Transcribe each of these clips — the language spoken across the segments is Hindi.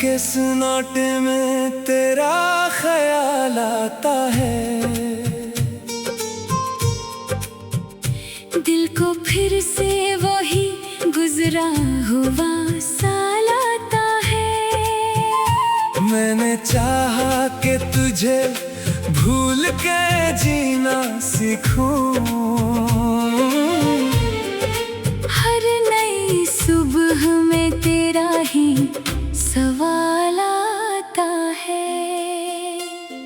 के सन्नाटे में तेरा ख्याल आता है, दिल को फिर से वही गुजरा हुआ साल आता है। मैंने चाहा कि तुझे भूल के जीना सीखूं, हर नई सुबह में तेरा ही सवाल आता है।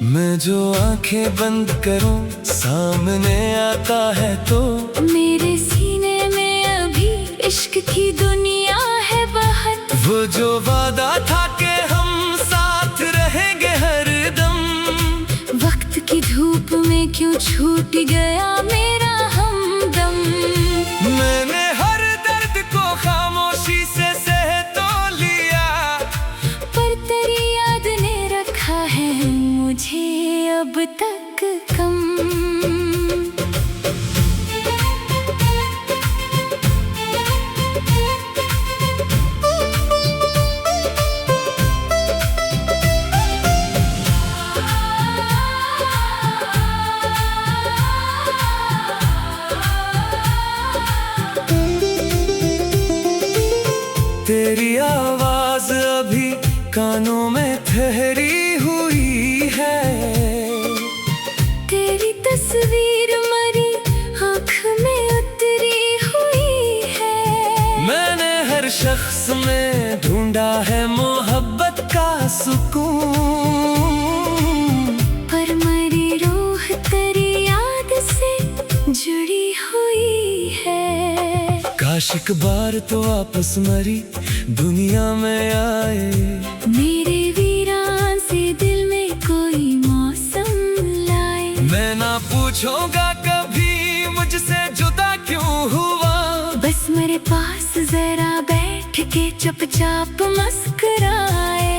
मैं जो आंखें बंद करूं सामने आता है तो मेरे सीने में अभी इश्क की दुनिया है बहुत। वो जो वादा था कि हम साथ रहेंगे हरदम, वक्त की धूप में क्यों छूट गया मेरा हमदम। मैंने हर दर्द को खामोशी से सह तो लिया, पर तेरी याद ने रखा है मुझे अब तक कम। तेरी आवाज अभी कानों में ठहरी हुई है, तेरी तस्वीर मरी आँख में उतरी हुई है। मैंने हर शख्स में ढूंढा है मोहब्बत का सुकून, पर मेरी रूह तेरी याद से जुड़ी हुई है। काश एक बार तो आपस मरी दुनिया में आए, मेरे वीरान से दिल में कोई मौसम लाए। मैं ना पूछूंगा कभी मुझसे जुदा क्यों हुआ, बस मेरे पास जरा बैठ के चुपचाप मुस्कुराए।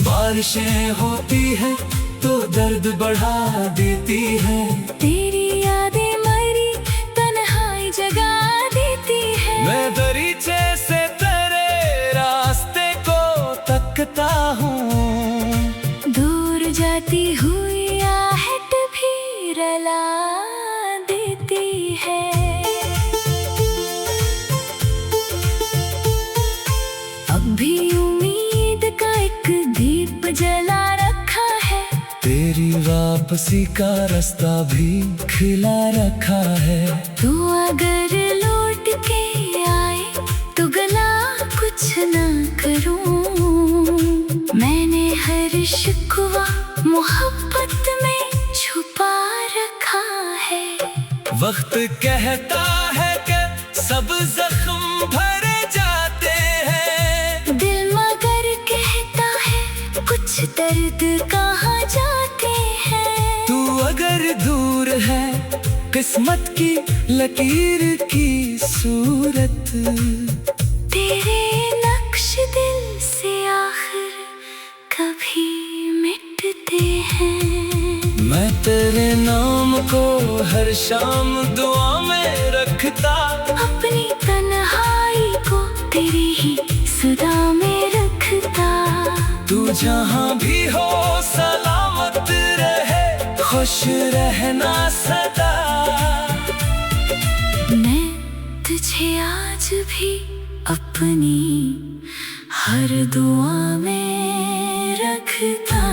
बारिशें होती है तो दर्द बढ़ा देती है, तेरी यादें मरी तन्हाई जगा देती है। मैं दरीचे से तेरे रास्ते को तकता हूँ, दूर जाती हुई आहट भी रला देती है। अब भी उम्मीद का एक दीप जला रखा है, तेरी वापसी का रास्ता भी खिला रखा है। तू अगर लौट के आए तो गला कुछ ना करूं। मैंने हर शिकवा मोहब्बत में छुपा रखा है। वक्त कहता है कि सब जख्म भरे जाते हैं, दिल मगर कहता है कुछ दर्द कहाँ जाते हैं। तू अगर दूर है किस्मत की लकीर की सूरत, तेरे नक्श दिल से आखिर कभी मिटते हैं। मैं तेरे नाम को हर शाम दुआ में रखता, अपनी तन्हाई को तेरी ही सदा में रखता। तू जहाँ भी हो सलामत रहे, खुश रहना सदा। मैं तुझे आज भी अपनी हर दुआ में रखता।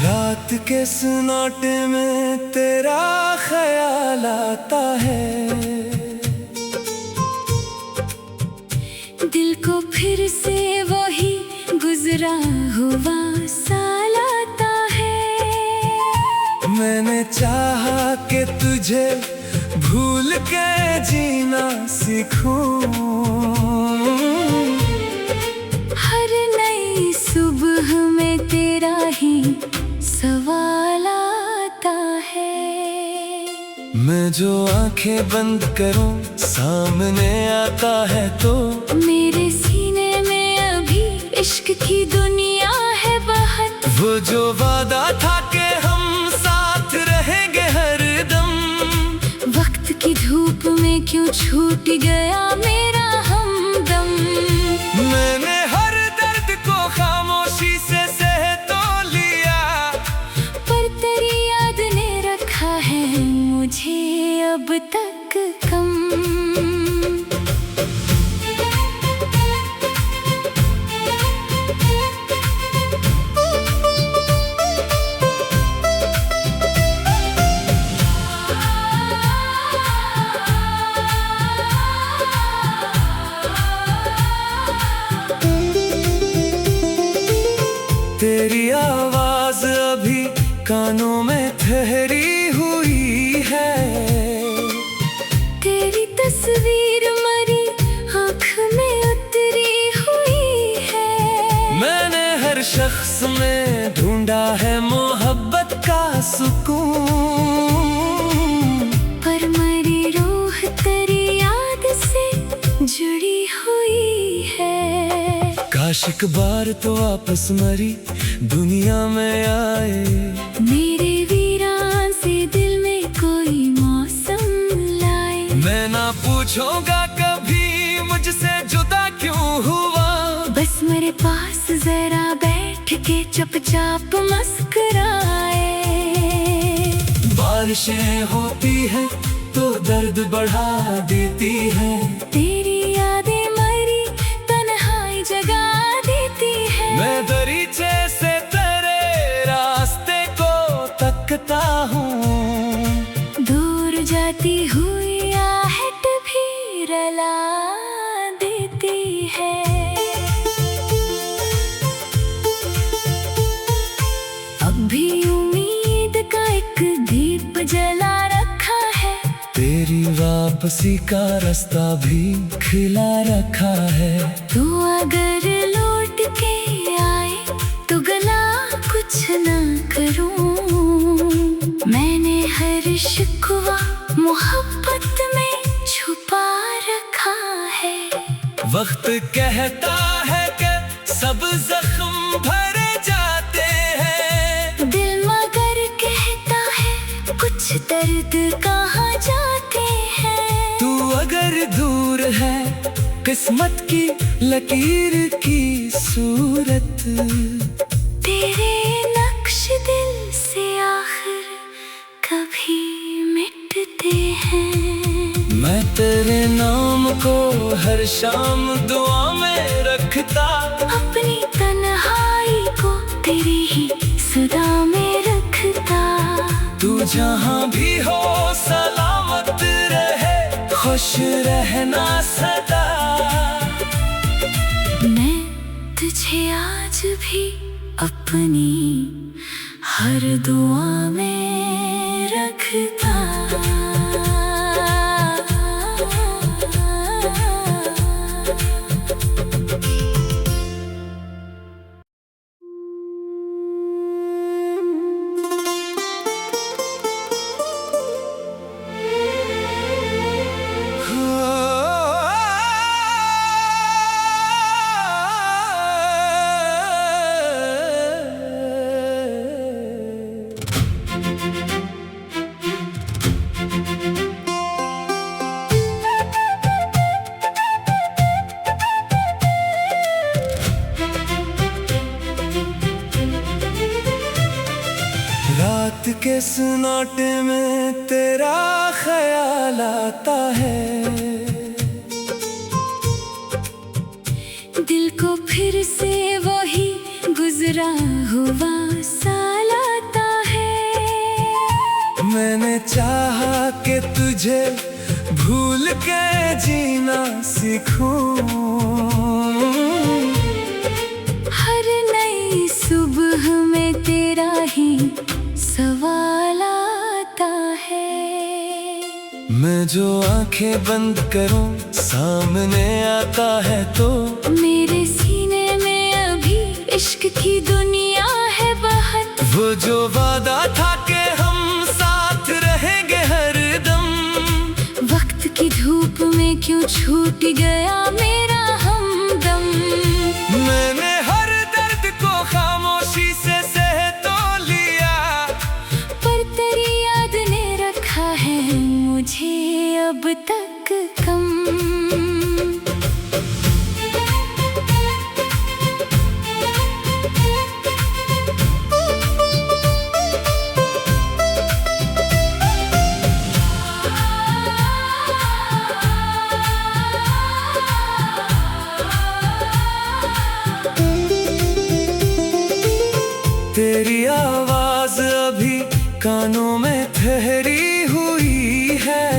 रात के सन्नाटे में तेरा ख्याल आता है, दिल को फिर से वही गुजरा हुआ साल आता है। चाहा कि तुझे भूल के जीना सीखूं। हर नई सुबह में तेरा ही सवाल आता है। मैं जो आंखें बंद करूं सामने आता है तो मेरे सीने में अभी इश्क की दुनिया है बहुत। वो जो वादा था कि हम साथ रहेंगे हरदम, वक्त की धूप में क्यों छूट गया मेरा हमदम। मैंने हर दर्द को खामोशी से सह तो लिया, पर तेरी याद ने रखा है मुझे अब तक कम। तेरी आवाज अभी कानों में ठहरी हुई है, तेरी तस्वीर मरी आँख में उतरी हुई है। मैंने हर शख्स में ढूंढा है मोहब्बत का सुकून, पर मरी रूह तेरी याद से जुड़ी हुई है। काश एक बार तो आपस मरी दुनिया में आए, मेरे वीरान से दिल में कोई मौसम लाए। मैं ना पूछूंगा कभी मुझसे जुदा क्यों हुआ, बस मेरे पास जरा बैठ के चुपचाप मुस्कुराए। बारिशें होती है तो दर्द बढ़ा देती है, तेरी यादें मरी तन्हाई जगा देती है। मैं दरीचे से तेरे रास्ते को तकता हूँ, दूर जाती हुई आहट भी रुला देती है। अब भी उम्मीद का एक दीप जला रखा है, तेरी वापसी का रास्ता भी खिला रखा है। तू अगर लौट के आए तो गला कुछ ना करूं। मैंने हर शिकवा मोहब्बत में छुपा रखा है। वक्त कहता है कि सब जख्म भरे जाते हैं, दिल मगर कहता है कुछ दर्द कहाँ जाते हैं। तू अगर दूर है किस्मत की लकीर की सूरत, तेरे नक्श दिल से आखिर कभी मिटते हैं। मैं तेरे नाम को हर शाम दुआ में रखता, अपनी तन्हाई को तेरी ही सदा में रखता। तू जहाँ भी हो सलामत रहे, खुश रहना सदा। मैं तुझे आज भी अपनी हर दुआ में रखता। रात के सन्नाटे में तेरा ख्याल आता है, दिल को फिर से वही गुजरा हुआ साल आता है। मैंने चाहा कि तुझे भूल के जीना सीखूं। हर नई सुबह में तेरा ही सवाल आता आंखें बंद करूं सामने आता है तो मेरे सीने में अभी इश्क की दुनिया है बहुत। वो जो वादा था कि हम साथ रहेंगे हरदम, वक्त की धूप में क्यों छूट गया मेरा हमदम। मैंने हर दर्द को खामोशी से सह तो लिया, पर तेरी याद ने रखा है मुझे अब तक कम। तेरी आवाज अभी कानों में ठहरी हुई है,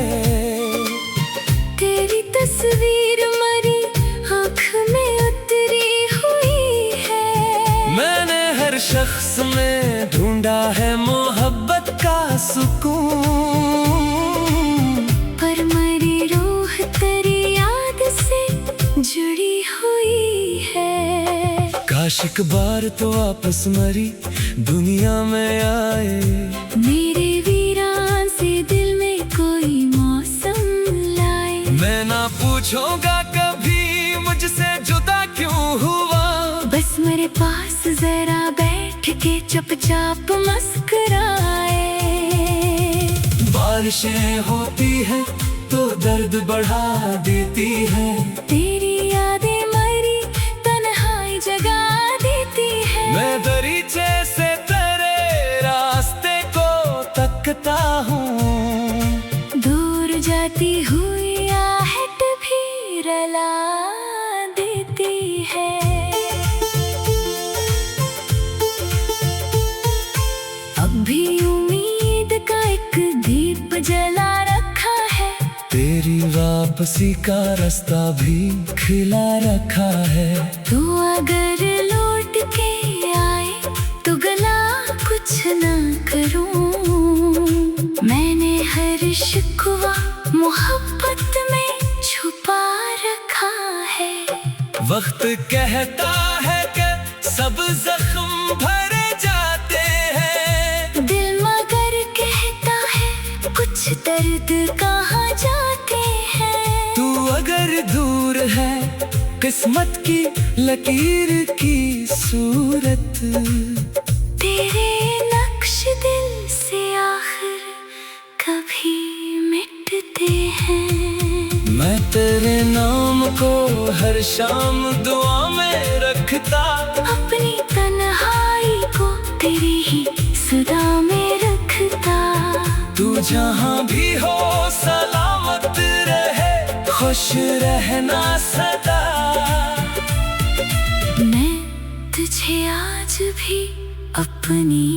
तेरी तस्वीर मरी आँख में उतरी हुई है। मैंने हर शख्स में ढूंढा है मोहब्बत का सुकून, पर मरी रूह तेरी याद से जुड़ी हुई है। काश एक बार तो वापस मरी दुनिया में आए, मेरे वीरान से दिल में कोई मौसम लाए। मैं ना पूछूंगा कभी मुझसे जुदा क्यों हुआ, बस मेरे पास जरा बैठ के चुपचाप मुस्कुराए। बारिशें होती है तो दर्द बढ़ा देती है, तेरी यादें मरी तन्हाई जगा देती है। मैं दरीचे से तेरे रास्ते को तकता हूँ, दूर जाती हुई आहट भी रुला देती है। अब भी उम्मीद का एक दीप जला रखा है, तेरी वापसी का रास्ता भी खिला रखा है। तू अगर लौट के आए तो गला कुछ ना करूं। मैंने हर शिकवा मोहब्बत में छुपा रखा है। वक्त कहता है कि सब जख्म भरे जाते हैं, दिल मगर कहता है कुछ दर्द कहाँ जाते हैं। तू अगर दूर है किस्मत की लकीर की सूरत, तेरे नक्श दिल से आखिर कभी मिटते हैं। मैं तेरे नाम को हर शाम दुआ में रखता, अपनी तन्हाई को तेरी ही सदा में रखता। तू जहाँ भी हो सलामत रहे, खुश रहना सदा। मैं तुझे आज भी अपनी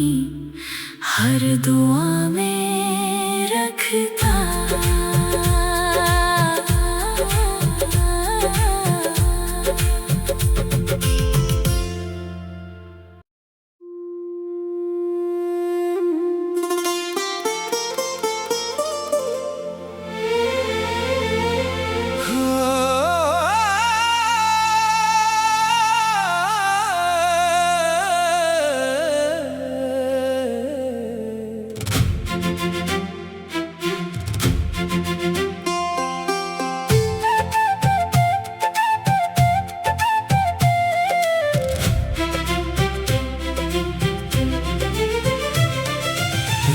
हर दुआ में रखता।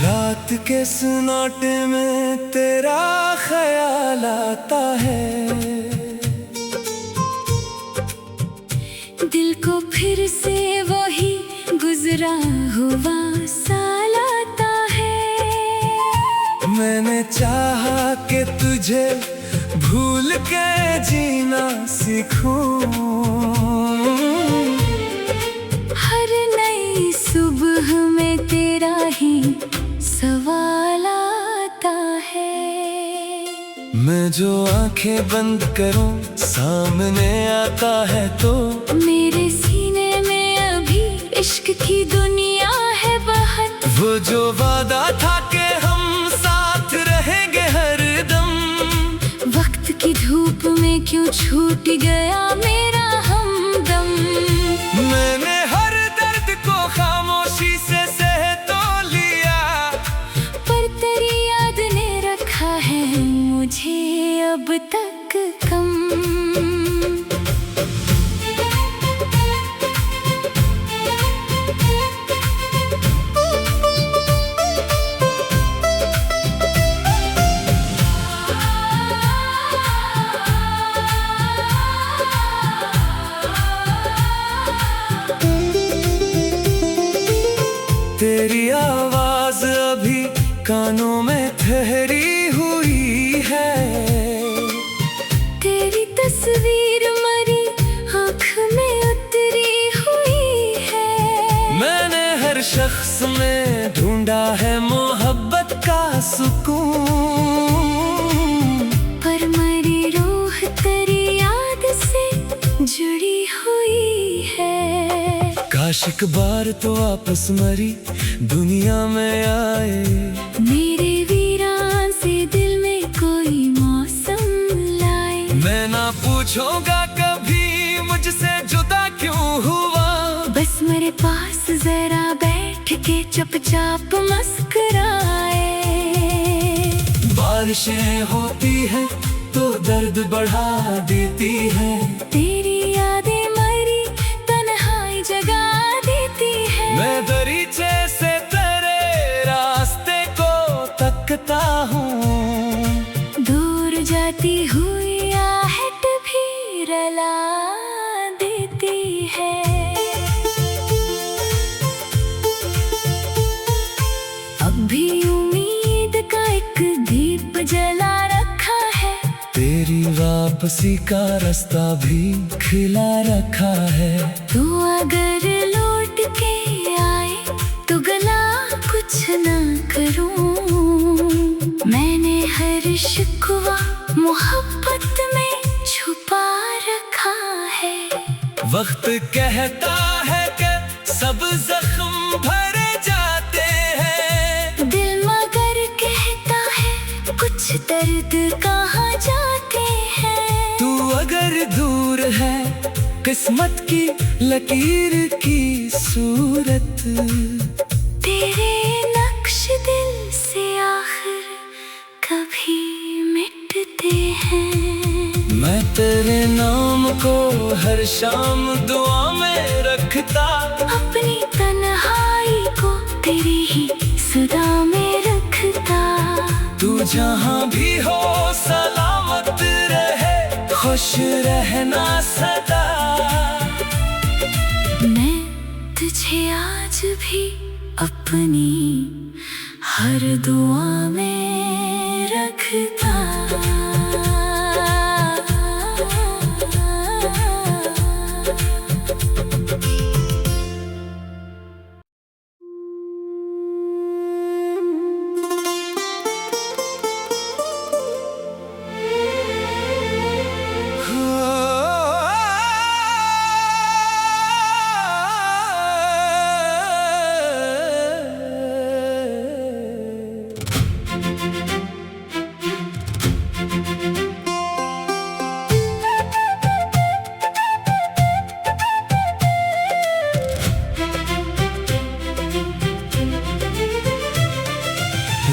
रात के सन्नाटे में तेरा ख्याल आता है, दिल को फिर से वही गुजरा हुआ साल आता है। मैंने चाहा कि तुझे भूल के जीना सीखूं, हर नई सुबह में तेरा ही सवाल आता है। मैं जो आंखें बंद करूं सामने आता है तो मेरे सीने में अभी इश्क की दुनिया है बहुत। वो जो वादा था कि हम साथ रहेंगे हरदम, कानों में ठहरी हुई है। तेरी तस्वीर मरी आँख में उतरी हुई है। मैंने हर शख्स में ढूंढा है मोहब्बत का सुकून, पर मरी रूह तेरी याद से जुड़ी हुई है। काश एक बार तो आपस मरी दुनिया में आए। मेरे वीरान से दिल में कोई मौसम लाए। मैं ना पूछूंगा कभी मुझसे जुदा क्यों हुआ, बस मेरे पास जरा बैठ के चुपचाप मुस्कुराए। बारिशें होती है तो दर्द बढ़ा देती है। तेरी यादें मरी तन्हाई जगा देती है। मैं दरीचे से तेरे रास्ते को तकता हूँ, दूर जाती हुई आहट भी रुला देती है। अब भी उम्मीद का एक दीप जला रखा है। तेरी वापसी का रास्ता भी खिला रखा है। तू अगर लौट के आए तो गला कुछ ना करूं। मैंने हर शिकवा मोहब्बत में छुपा रखा है। वक्त कहता है कि सब जख्म भरे जाते हैं, दिल मगर कहता है कुछ दर्द कहाँ जाते हैं। तू अगर दूर है किस्मत की लकीर की सूरत, तेरे नक्श दिल से आखिर कभी मिटते हैं। मैं तेरे नाम को हर शाम दुआ में रखता, अपनी तन्हाई को तेरी ही सदा में रखता। तू जहाँ भी हो सलामत रहे, खुश रहना सदा। मैं तुझे आज भी अपनी हर दुआ में रखता।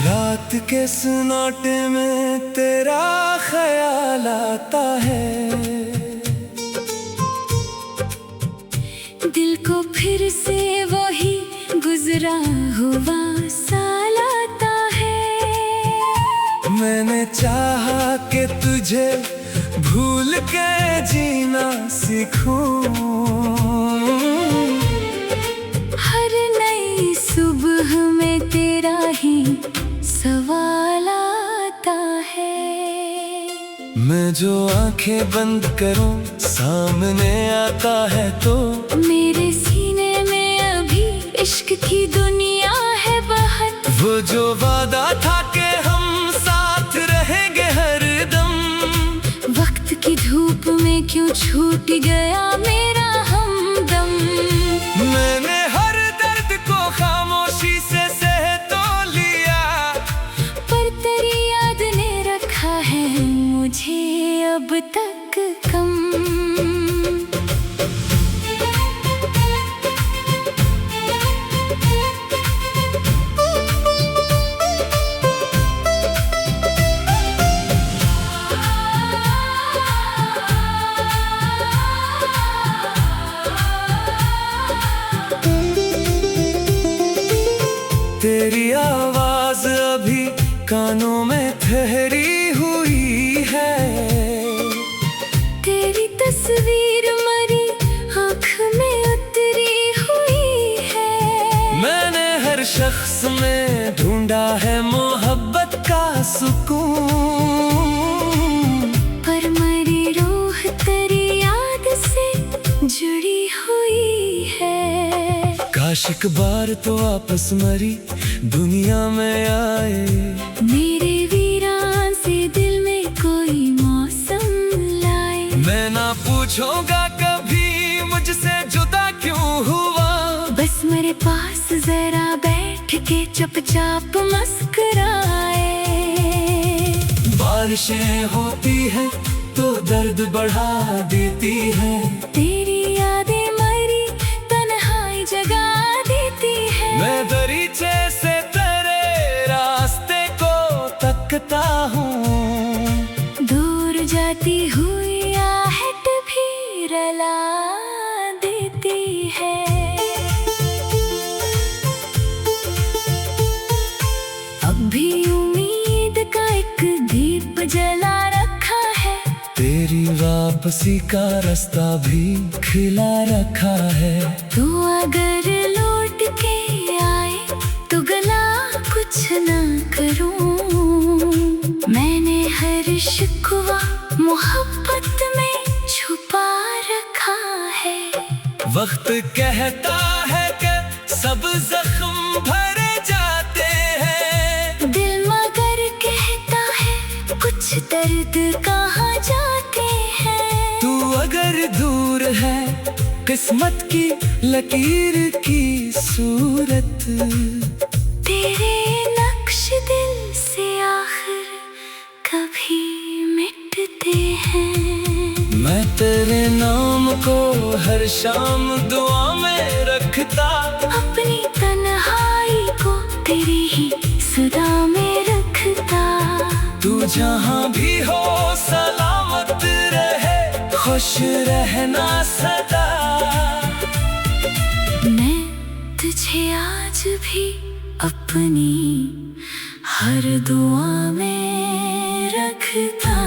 रात के सन्नाटे में तेरा ख्याल आता है। दिल को फिर से वही गुजरा हुआ साल आता है। मैंने चाहा कि तुझे भूल के जीना सीखूं, हर नई सुबह में तेरा ही सवाल आता है। मैं जो आंखें बंद करूं सामने आता है तो मेरे सीने में अभी इश्क की दुनिया है बहुत। वो जो वादा था कि हम साथ रहेंगे हरदम, वक्त की धूप में क्यों छूट गया मेरा हमदम। मैंने हर दर्द को खामोशी से सह तो लिया, पर तेरी याद ने रखा है मुझे अब तक कम। तेरी आवाज अभी कानों में ठहरी हुई है। तेरी तस्वीर मरी आँख में उतरी हुई है। मैंने हर शख्स में ढूंढा है हुई है। काश एक बार तो आपस मरी दुनिया में आए। मेरे वीरान से दिल में कोई मौसम लाए। मैं ना पूछूंगा कभी मुझसे जुदा क्यों हुआ। बस मेरे पास जरा बैठ के चुपचाप मुस्कुराए। बारिशें होती है तो दर्द बढ़ा देती है। तेरी यादें मरी तन्हाई जगा देती है। मैं दरीचे से तेरे रास्ते को तकता हूँ। दूर जाती हुई आहट भी रुला देती है। अब भी उम्मीद का एक दीप जला रखा है। तेरी वापसी का रास्ता भी खिला रखा है। तू अगर लौट के आए तो गला कुछ ना करूं। मैंने हर शिकवा मोहब्बत में छुपा रखा है। वक्त कहता है कि सब जख्म भरे जाते हैं। दिल मगर कहता है कुछ दर्द कहाँ जाते हैं। तू अगर दूर है किस्मत की लकीर की सूरत। तेरे नक्श दिल से आखिर कभी मिटते हैं। मैं तेरे नाम को हर शाम दुआ में रखता। अपनी तन्हाई को तेरी ही सदा में रखता। तू जहाँ भी हो सलामत रहे खुश रहना सदा। मैं तुझे आज भी अपनी हर दुआ में रखता।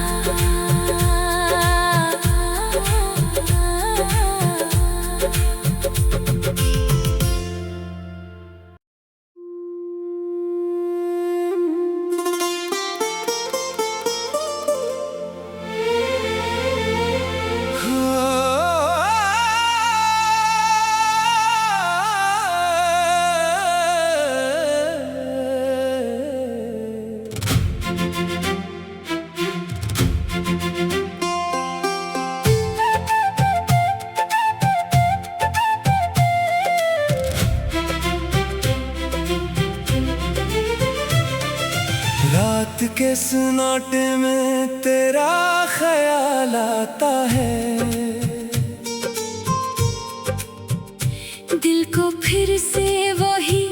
रात के सन्नाटे में तेरा ख्याल आता है। दिल को फिर से वही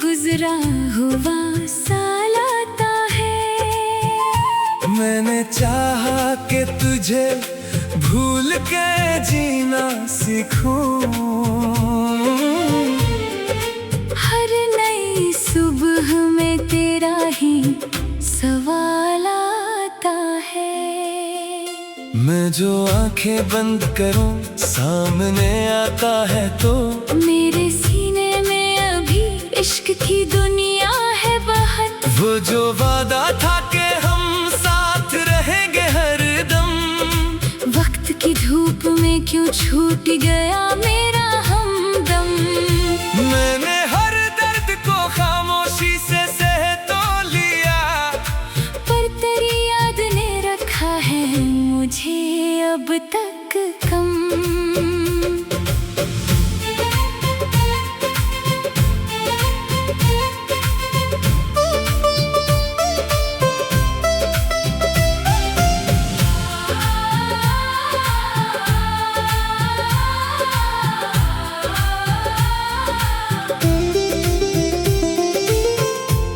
गुजरा हुआ साल आता है। मैंने चाहा कि तुझे भूल के जीना सीखूं। हर नई सुबह में तेरा ही सवाल आता है। मैं जो आंखें बंद करूं सामने आता है तो। मेरे सीने में अभी इश्क की दुनिया है बहुत। वो जो वादा था कि हम साथ रहेंगे हरदम। वक्त की धूप में क्यों छूट गया मेरा हमदम। मैंने हर दर्द को खामोशी से सह तो लिया। पर तेरी याद ने रखा है मुझे अब तक कम।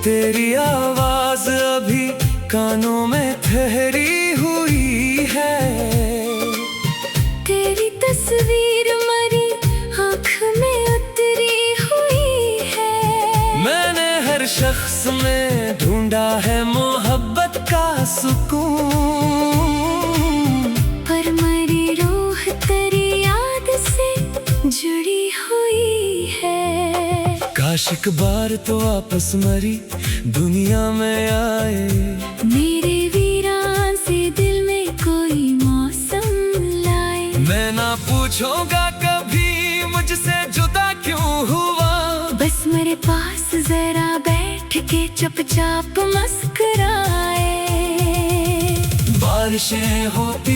तेरी आवाज अभी कानों में ठहरी हुई है। तेरी तस्वीर मरी आँख में उतरी हुई है। मैंने हर शख्स में ढूंढा है मोहब्बत का सुकून। पर मरी रूह तेरी याद से जुड़ी हुई है। काश एक बार तो आपस मरी दुनिया में आए। मेरे वीरान से दिल में कोई मौसम लाए। मैं ना पूछूंगा कभी मुझ के चुपचाप मुस्कुराए। बारिशें होती